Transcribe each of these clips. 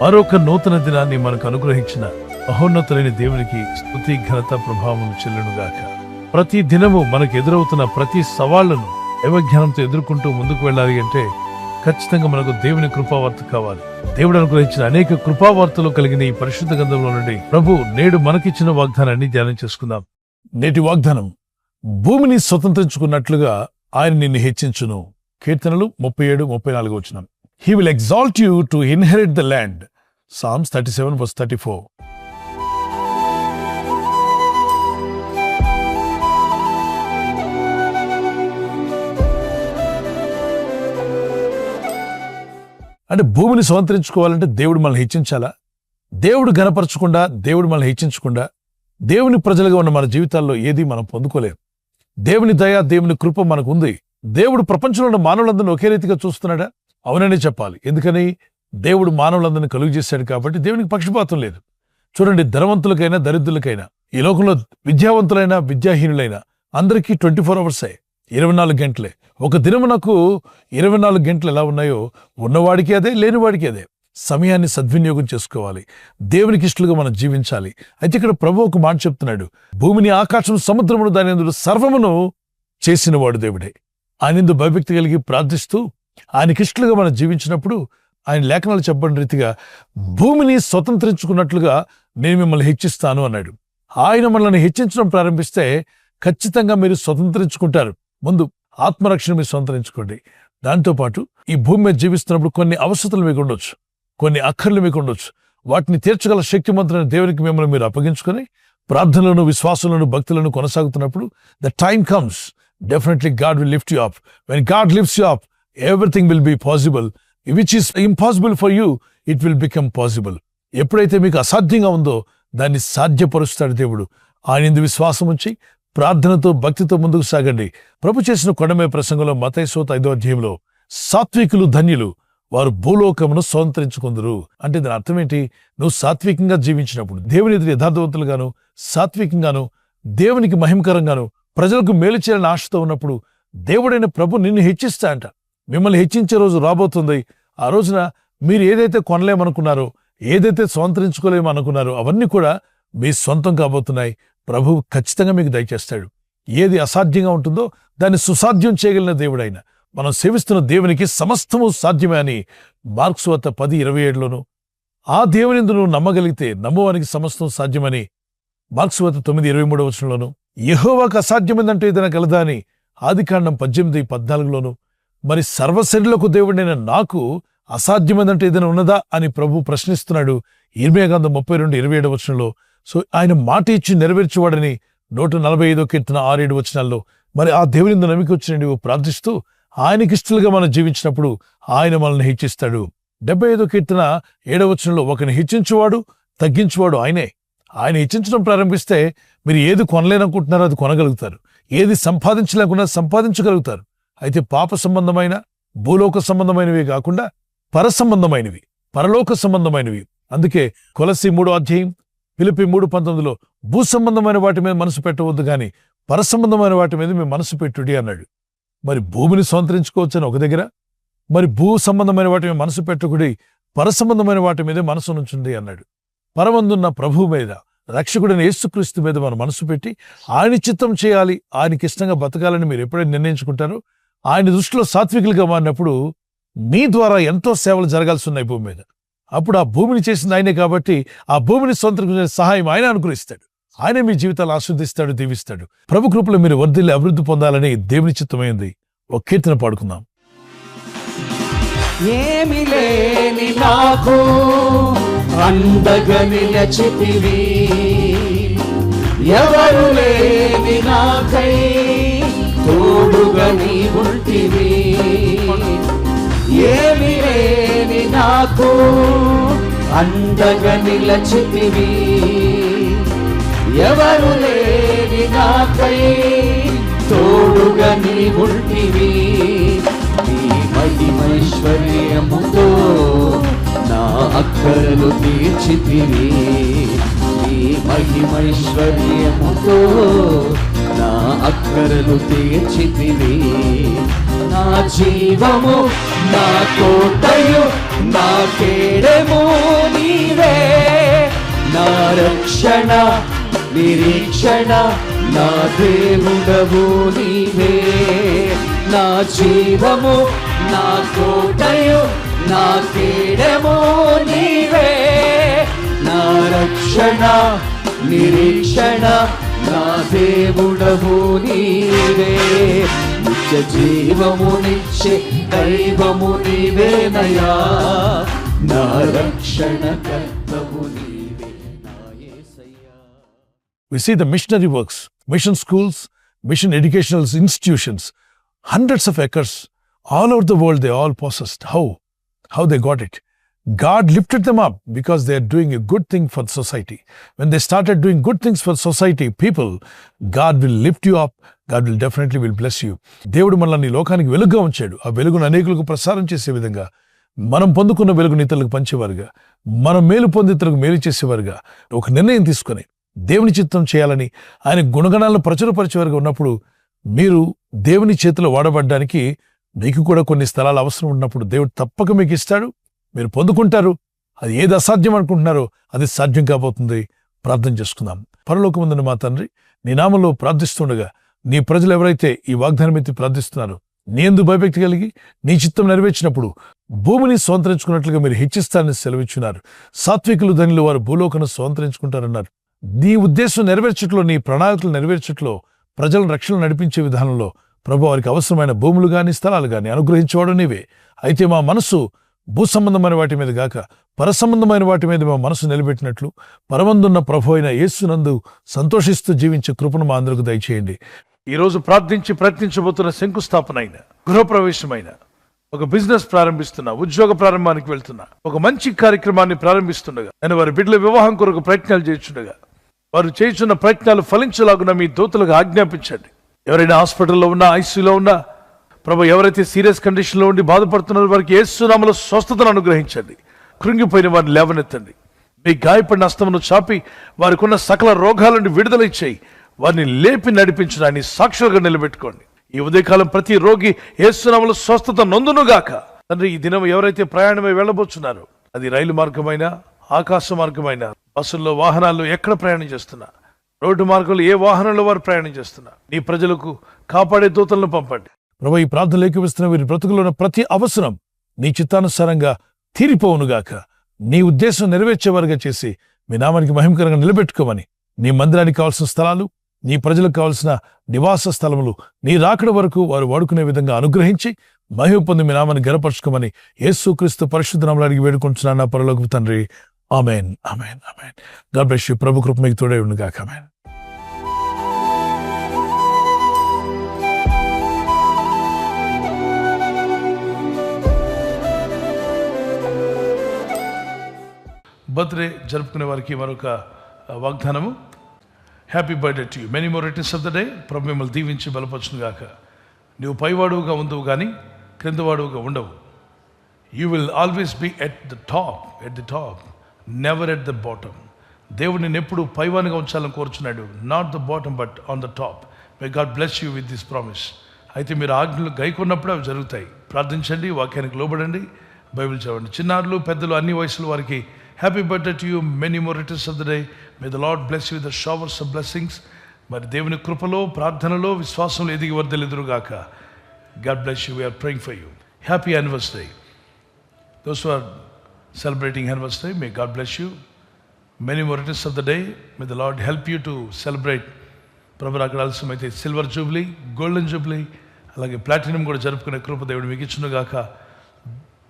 మరొక నూతన దినాన్ని మనకు అనుగ్రహించిన మహోన్నతులైన దేవునికి స్తుతి ఘనత ప్రభావం చెల్లునుగాక. ప్రతి దినము మనకు ఎదురవుతున్న ప్రతి సవాళ్లను దైవజ్ఞానంతో ఎదుర్కొంటూ ముందుకు వెళ్ళాలి అంటే ఖచ్చితంగా మనకు దేవుని కృపావార్త కావాలి. దేవుడు అనుగ్రహించిన అనేక కృపావార్తలు కలిగిన ఈ పరిశుద్ధ గ్రంథంలో నుండి ప్రభు నేడు మనకిచ్చిన వాగ్దానాన్ని ధ్యానం చేసుకుందాం. నేటి వాగ్దానం, భూమిని స్వతంత్రించుకున్నట్లుగా ఆయన నిన్ను హెచ్చించును. కీర్తనలు 37-34 వచనం. He will exalt you to inherit the land. Psalms 37:34. అంటే భూమిని స్వతంత్రించుకోవాలంటే దేవుడు మనల్ని హెచ్చించాలా? దేవుడు ఘనపరచకుండా, దేవుడు మనల్ని హెచ్చించకుండా దేవుని ప్రజలుగా ఉన్న మన జీవితాల్లో ఏది మనం పొందుకోలేం. దేవుని దయ, దేవుని కృప మనకు ఉంది. దేవుడు ప్రపంచంలో ఉన్న మానవులందరినీ ఒకే రీతిగా చూస్తున్నాడా? అవునని చెప్పాలి. ఎందుకని? దేవుడు మానవులందరినీ కలుగు చేశాడు కాబట్టి దేవునికి పక్షపాతం లేదు. చూడండి, ధనవంతులకైనా దరిద్రులకైనా, ఈ లోకంలో విద్యావంతులైనా విద్యాహీనులైనా అందరికీ 24 అవర్సే, 24 గంటలే. ఒక దినమునకు 24 గంటలు ఎలా ఉన్నాయో ఉన్నవాడికి అదే, లేనివాడికి అదే. సమయాన్ని సద్వినియోగం చేసుకోవాలి. దేవునికి ఇష్టలుగా మనం జీవించాలి. అయితే ఇక్కడ ప్రభు ఒక మాట చెప్తున్నాడు, భూమిని, ఆకాశం, సముద్రమును దాని యందు సర్వమును చేసినవాడు దేవుడే. ఆయనందు భయభక్తి కలిగి ప్రార్థిస్తూ ఆయనకిష్టలుగా మనం జీవించినప్పుడు ఆయన లేఖనాలు చెప్పబడిన రీతిగా భూమిని స్వతంత్రించుకున్నట్లుగా నేను మిమ్మల్ని హెచ్చిస్తాను అన్నాడు. ఆయన మనల్ని హెచ్చించడం ప్రారంభిస్తే ఖచ్చితంగా మీరు స్వతంత్రించుకుంటారు. ముందు ఆత్మరక్షణ మీరు స్వతంత్రించుకోండి. దాంతోపాటు ఈ భూమి మీద జీవిస్తున్నప్పుడు కొన్ని అవసరతలు మీకు ఉండొచ్చు, కొన్ని అక్కర్లు మీకు ఉండొచ్చు. వాటిని తీర్చగల శక్తిమంతులైన దేవునికి మిమ్మల్ని మీరు అప్పగించుకొని ప్రార్థనలను, విశ్వాసంలోను, భక్తులను కొనసాగుతున్నప్పుడు the time comes, definitely God will lift you up. When God lifts you up, everything will be possible. Which is impossible for you, it will become possible. ఎప్పుడైతే మీకు అసాధ్యంగా ఉందో దాన్ని సాధ్యపరుస్తాడు దేవుడు. ఆయనందు విశ్వాసం ఉంచి ప్రార్థనతో, భక్తితో ముందుకు సాగండి. ప్రభు చేసిన కొండమీద ప్రసంగంలో మత్తయి 5వ అధ్యాయంలో సాత్వికులు ధన్యులు, వారు భూలోకమును స్వతంత్రించుకుందురు అంటే దాని అర్థం ఏంటి? నువ్వు సాత్వికంగా జీవించినప్పుడు, దేవుని ఎదురు యథార్థవంతులుగాను, సాత్వికంగాను, దేవునికి మహిమకరంగాను, ప్రజలకు మేలు చేయాలని ఆశతో ఉన్నప్పుడు దేవుడైన ప్రభు నిన్ను హెచ్చిస్తా అంట. మిమ్మల్ని హెచ్చించే రోజు రాబోతుంది. ఆ రోజున మీరు ఏదైతే కొనలేమనుకున్నారో, ఏదైతే స్వతంత్రించుకోలేమనుకున్నారో అవన్నీ కూడా మీ సొంతం కాబోతున్నాయి. ప్రభు ఖచ్చితంగా మీకు దయచేస్తాడు. ఏది అసాధ్యంగా ఉంటుందో దాన్ని సుసాధ్యం చేయగలిగిన దేవుడైన మనం సేవిస్తున్న దేవునికి సమస్తము సాధ్యమే అని మార్కు సువార్త 10:27లోను, ఆ దేవునిందు నువ్వు నమ్మగలిగితే నమ్మువానికి సమస్తం సాధ్యమని మార్కు సువార్త 9:23 వచనంలోను, యెహోవాకు అసాధ్యమైందంటే ఏదైనా కలదా అని ఆదికాండం 18:14లోను, మరి సర్వశరీరులకు దేవుడైన నాకు అసాధ్యమైందంటే ఏదైనా ఉన్నదా అని ప్రభు ప్రశ్నిస్తున్నాడు ఇర్మీయా గ్రంథం 32:27 వచనంలో. సో ఆయన మాట ఇచ్చి నెరవేర్చేవాడని 145 కీర్తన 6-7 వచనాల్లో. మరి ఆ దేవునిందు నమ్మిక వచ్చిన నువ్వు ప్రార్థిస్తూ ఆయనకిష్టలుగా మనం జీవించినప్పుడు ఆయన మనల్ని హెచ్చిస్తాడు. 75 కీర్తన 7వ వచనంలో, ఒకరిని హెచ్చించువాడు, తగ్గించువాడు ఆయనే. ఆయన హెచ్చించడం ప్రారంభిస్తే మీరు ఏది కొనలేననుకుంటున్నారో అది కొనగలుగుతారు, ఏది సంపాదించలేకున్నా సంపాదించగలుగుతారు. అయితే పాప సంబంధమైన, భూలోక సంబంధమైనవి కాకుండా పర సంబంధమైనవి, పరలోక సంబంధమైనవి. అందుకే కొలస్సీ 3వ అధ్యాయం, ఫిలిప్పీ 3:19లో భూ సంబంధమైన వాటి మీద మనసు పెట్టవద్దు కానీ పర సంబంధమైన వాటి మీద మీ మనసు పెట్టుడి అన్నాడు. మరి భూమిని స్వతంత్రించుకోవచ్చని ఒక దగ్గర, మరి భూ సంబంధమైన వాటి మీద మనసు పెట్టుకుడి, పర సంబంధమైన వాటి మీదే మనసు నుంచుంది అన్నాడు. పరమందున్న ప్రభువు మీద, రక్షకుడైన యేసుక్రీస్తు మీద మన మనసు పెట్టి ఆయన చిత్తం చేయాలి, ఆయనకి ఇష్టంగా బతకాలని మీరు ఎప్పుడైనా నిర్ణయించుకుంటారో, ఆయన దృష్టిలో సాత్వికులుగా మారినప్పుడు మీ ద్వారా ఎంతో సేవలు జరగాల్సి ఉన్నాయి భూమి మీద. అప్పుడు ఆ భూమిని చేసింది ఆయనే కాబట్టి ఆ భూమిని స్వతంత్రించుకునే సహాయం ఆయన అనుగ్రహిస్తాడు. ఆయనే మీ జీవితాలు ఆస్వాదిస్తాడు, దీవిస్తాడు. ప్రభు కృపలో మీరు వర్ధిల్లి అభివృద్ధి పొందాలని దేవుని చిత్తమైంది. ఒక కీర్తన పాడుకుందాం. ఏమి లేని నాకు అండగా నిలచితివి, ఎవరు లేని నాకై తోడుగా నీ ఉంటివి. ఏమి లేని నాకు అండగా నిలచితివి, ఎవరు లేని నాకై తోడుగా నీ ఉంటివి. నీ మహిమైశ్వర్యముతో నా అక్కరలు తీర్చితివి, నీ మహిమైశ్వర్యముతో నా నా అక్కరలు తీర్చితివి. నా జీవము నా కోటయు నా కేడము నీవే, నా రక్షణ నిరీక్షణ నా దేవుడవు నీవే. నా జీవము నా కోటయు నా కేడము నీవే, నా రక్షణ నిరీక్షణ నా దేవుడవు నీవే. నిత్య జీవమునిచ్చే దైవము నీవేనయా, నా రక్షణ కర్తవు నీవే నా యేసయ్యా. We see the missionary works, mission schools, mission educational institutions, hundreds of acres all over the world, they all possessed. How they got it? God lifted them up because they are doing a good thing for society. When they started doing good things for society, people, God will lift you up. God will definitely will bless you. దేవుడు మనల్ని లోకానికి వెలుగుగా ఉంచాడు. ఆ వెలుగును అనేకులకు ప్రసారం చేసే విధంగా, మనం పొందుకున్న వెలుగుని ఇతరులకు పంచేవారుగా, మనం మేలు పొంది ఇతరులకు మేలు చేసేవారుగా ఒక నిర్ణయం తీసుకొని దేవుని చిత్తం చేయాలని, ఆయన గుణగణాలను ప్రచురపరిచేవారుగా ఉన్నప్పుడు, మీరు దేవుని చేతిలో వాడబడ్డానికి మీకు కూడా కొన్ని స్థలాలు అవసరం ఉన్నప్పుడు దేవుడు తప్పక మీకు ఇస్తాడు. మీరు పొందుకుంటారు. అది ఏది అసాధ్యం అనుకుంటున్నారో అది సాధ్యం కాబోతుంది. ప్రార్థన చేసుకుందాం. పరలోకమందున్న మా తండ్రి, నీ నామంలో ప్రార్థిస్తుండగా నీ ప్రజలు ఎవరైతే ఈ వాగ్దానం ఎత్తి ప్రార్థిస్తున్నారో, నీ యందు భయభక్తి కలిగి నీ చిత్తం నెరవేర్చినప్పుడు భూమిని స్వంతరించుకున్నట్లుగా మీరు హెచ్చిస్తారని సెలవిచ్చున్నారు. సాత్వికులు ధనులు వారు భూలోకను స్వంతరించుకుంటారన్నారు. నీ ఉద్దేశం నెరవేర్చట్లో, నీ ప్రణాళికలు నెరవేర్చట్లో, ప్రజలను రక్షణ నడిపించే విధానంలో ప్రభు వారికి అవసరమైన భూములు గాని స్థలాలు గాని అనుగ్రహించేవాడు నీవే. అయితే మా మనసు భూ సంబంధమైన వాటి మీద గాక పర సంబంధమైన వాటి మీద మా మనసు నిలబెట్టినట్లు పరమందున్న ప్రభు అయిన యేసునందు సంతోషిస్తూ జీవించే కృపను మా అందరికి దయచేయండి. ఈరోజు ప్రార్థించి ప్రయత్నించబోతున్న శంకుస్థాపన, గృహప్రవేశమైన, ఒక బిజినెస్ ప్రారంభిస్తున్నా, ఉద్యోగ ప్రారంభానికి వెళ్తున్నా, ఒక మంచి కార్యక్రమాన్ని ప్రారంభిస్తుండగా, నేను వారి బిడ్డల వివాహం కొరకు ప్రయత్నాలు చేస్తుండగా, వారు చేస్తున్న ప్రయత్నాలు ఫలించలాగున మీ దూతలకు ఆజ్ఞాపించండి. ఎవరైనా హాస్పిటల్లో ఉన్నా, ఐసీయూలో ఉన్నా, ప్రభు ఎవరైతే సీరియస్ కండిషన్లో ఉండి బాధపడుతున్నారో వారికి యేసు నామములో స్వస్థతను అనుగ్రహించండి. కృంగిపోయిన వారిని లేవనెత్తండి. మీ గాయపడిన హస్తమును చాపి వారికి ఉన్న సకల రోగాల నుండి విడుదల ఇచ్చేయి. వారిని లేపి నడిపించడాన్ని సాక్షులుగా నిలబెట్టుకోండి. ఈ ఉదయకాలం ప్రతి రోగి యేసు నామములో స్వస్థత నొందునుగాక. తండ్రి, ఈ దినం ఎవరైతే ప్రయాణమై వెళ్ళబోతున్నారో, అది రైలు మార్గమైన, ఆకాశ మార్గమైన, బస్సుల్లో, వాహనాల్లో ఎక్కడ ప్రయాణం చేస్తున్నా, రోడ్డు మార్గంలో ఏ వాహనంలో వారు ప్రయాణం చేస్తున్నా, నీ ప్రజలకు కాపాడే దూతలను పంపండి. ప్రభు, ఈ ప్రార్థనలు ఏకీవిస్తున్న వీరి బ్రతుకులో ఉన్న ప్రతి అవసరం నీ చిత్తానుసారంగా తీరిపోవునుగాక. నీ ఉద్దేశం నెరవేర్చేవారుగా చేసి మీ నామానికి మహిమకరంగా నిలబెట్టుకోమని, నీ మందిరానికి కావాల్సిన స్థలాలు, నీ ప్రజలకు కావాల్సిన నివాస స్థలములు నీ రాకడ వరకు వారు వాడుకునే విధంగా అనుగ్రహించి మహిమ పొంది మీ నామాన్ని గనపరచుకోమని యేసుక్రీస్తు పరిశుద్ధ నామములో అడిగి వేడుకుంటున్నాను నా పరలోకపు తండ్రి. Amen, amen, amen. God bless you. ప్రభు కృప మీకు తోడై ఉండుగాక. ఆమేన్. బర్త్డే జరుపుకునే వారికి మరొక వాగ్దానము. Happy birthday to you. Many more returns of the day. ప్రభు మిమ్మల్ని దీవించి బలపరచును గాక. నువ్వు పైవాడుగా ఉండవు కానీ క్రిందవాడుగా ఉండవు. You will always be at the top, never at the bottom. దేవుడు నిన్ను ఎప్పుడు పైవానిగా ఉంచాలని కోరుచున్నాడు. Not the bottom but on the top. May God bless you with this promise. అయితే మీరు ఆజ్ఞలు గైకొన్నప్పుడు అవి జరుగుతాయి. ప్రార్థించండి, వాక్యానికి లోబడండి, బైబిల్ చదవండి. చిన్నారులు, పెద్దలు, అన్ని వయసుల వారికి happy birthday to you. Many more returns of the day. May the lord bless you with the showers of blessings. మరి దేవుని కృపలో, ప్రార్థనలో, విశ్వాసంలో ఎదిగి వర్ధిల్లుదురుగాక. God bless you. We are praying for you. Happy anniversary. Those who are celebrating anniversary, may God bless you. Many more returns of the day. May the lord help you to celebrate. ప్రభు అక్కడ ఆలస్యమైతే silver jubilee, golden jubilee, అలాగే platinum కూడా జరుపుకునే కృప దేవుడు మీకు ఇచ్చునుగాక.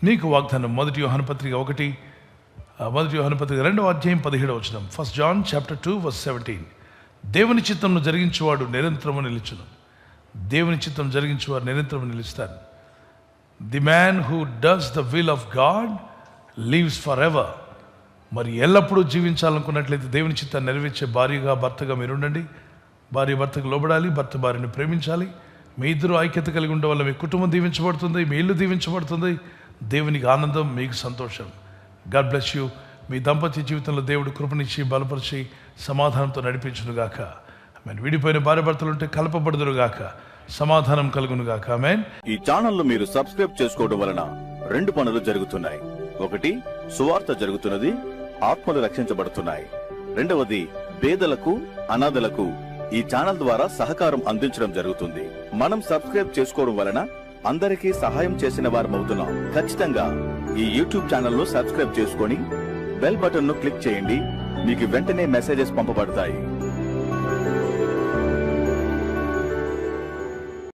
మీకు వాగ్దానం. మొదటి యోహాను పత్రిక 2వ అధ్యాయం 17వ వచనం. 1 John chapter 2 verse 17. దేవుని చిత్తంను జరిగించేవాడు నిరంతరము నిలుచును. దేవుని చిత్తం జరిగించేవారు నిరంతరము నిలుస్తారు. The man who does the will of God lives for ever. మరి ఎల్లప్పుడూ జీవించాలనుకున్నట్లయితే దేవుని చిత్తాన్ని నెరవేర్చే భార్యగా, భర్తగా మీరు ఉండండి. భార్య భర్తకు లోబడాలి, భర్త భార్యను ప్రేమించాలి. మీ ఇద్దరు ఐక్యత కలిగి ఉండడం వల్ల మీ కుటుంబం దీవించబడుతుంది, మీ ఇల్లు దీవించబడుతుంది. దేవునికి ఆనందం, మీకు సంతోషం. God bless you. మీ దాంపత్య జీవితంలో దేవుడు కృపనిచ్చి బలపరిచి సమాధానంతో నడిపించునుగాక. ఆమేన్. విడిపోయిన భార్యాభర్తలుంటే కలపబడుదురుగాక, సమాధానం కలుగునుగాక. ఆమేన్. ఈ ఛానల్ ను మీరు సబ్స్క్రైబ్ చేసుకోవడం వలన 2 పనులు జరుగుతున్నాయి. ఒకటి, సువార్త జరుగుతున్నది, ఆత్మలు రక్షించబడుతున్నాయి. రెండవది, పేదలకు అనాథలకు ఈ ఛానల్ ద్వారా సహకారం అందించడం జరుగుతుంది. మనం సబ్స్క్రైబ్ చేసుకోవడం వలన అందరికీ సహాయం చేసిన వారమవుతున్నాం. ఖచ్చితంగా ఈ యూట్యూబ్ ఛానల్ ను సబ్స్క్రైబ్ చేసుకొని బెల్ బటన్ ను క్లిక్ చేయండి. మీకు వెంటనే మెసేజెస్ పంపబడతాయి.